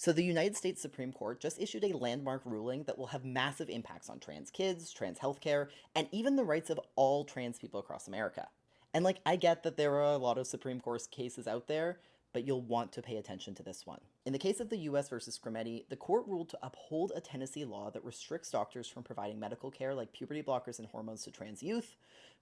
So the United States Supreme Court just issued a landmark ruling that will have massive impacts on trans kids, trans healthcare, and even the rights of all trans people across America. And I get that there are a lot of Supreme Court cases out there, but you'll want to pay attention to this one. In the case of the US versus Skrmetti, the court ruled to uphold a Tennessee law that restricts doctors from providing medical care like puberty blockers and hormones to trans youth,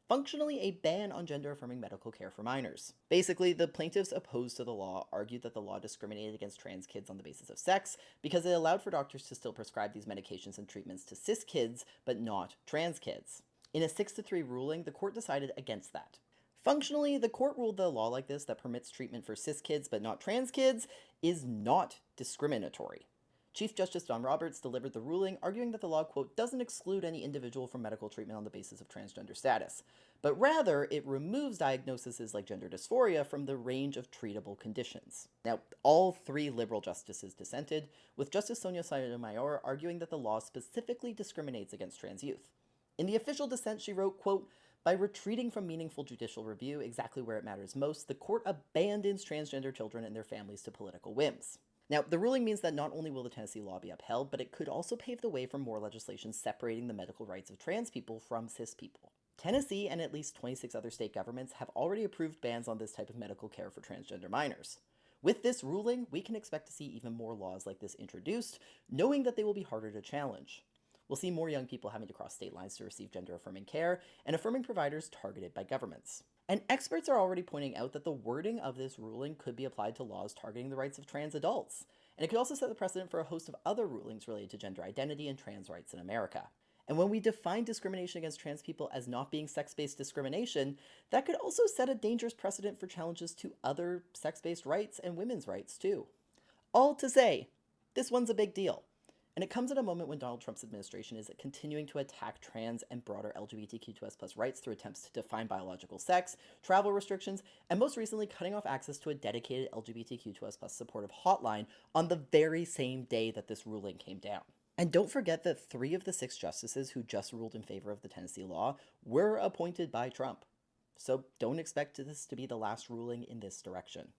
functionally a ban on gender-affirming medical care for minors. Basically, the plaintiffs opposed to the law argued that the law discriminated against trans kids on the basis of sex because it allowed for doctors to still prescribe these medications and treatments to cis kids, but not trans kids. In a 6-3 ruling, the court decided against that. Functionally, the court ruled that a law like this that permits treatment for cis kids but not trans kids is not discriminatory. Chief Justice John Roberts delivered the ruling, arguing that the law, quote, doesn't exclude any individual from medical treatment on the basis of transgender status, but rather it removes diagnoses like gender dysphoria from the range of treatable conditions. Now, all three liberal justices dissented, with Justice Sonia Sotomayor arguing that the law specifically discriminates against trans youth. In the official dissent, she wrote, quote, by retreating from meaningful judicial review, exactly where it matters most, the court abandons transgender children and their families to political whims. Now, the ruling means that not only will the Tennessee law be upheld, but it could also pave the way for more legislation separating the medical rights of trans people from cis people. Tennessee and at least 26 other state governments have already approved bans on this type of medical care for transgender minors. With this ruling, we can expect to see even more laws like this introduced, knowing that they will be harder to challenge. We'll see more young people having to cross state lines to receive gender-affirming care, and affirming providers targeted by governments. And experts are already pointing out that the wording of this ruling could be applied to laws targeting the rights of trans adults, and it could also set the precedent for a host of other rulings related to gender identity and trans rights in America. And when we define discrimination against trans people as not being sex-based discrimination, that could also set a dangerous precedent for challenges to other sex-based rights and women's rights too. All to say, this one's a big deal. And it comes at a moment when Donald Trump's administration is continuing to attack trans and broader LGBTQ2S+ rights through attempts to define biological sex, travel restrictions, and most recently cutting off access to a dedicated LGBTQ2S+ supportive hotline on the very same day that this ruling came down. And don't forget that 3 of the 6 justices who just ruled in favor of the Tennessee law were appointed by Trump. So don't expect this to be the last ruling in this direction.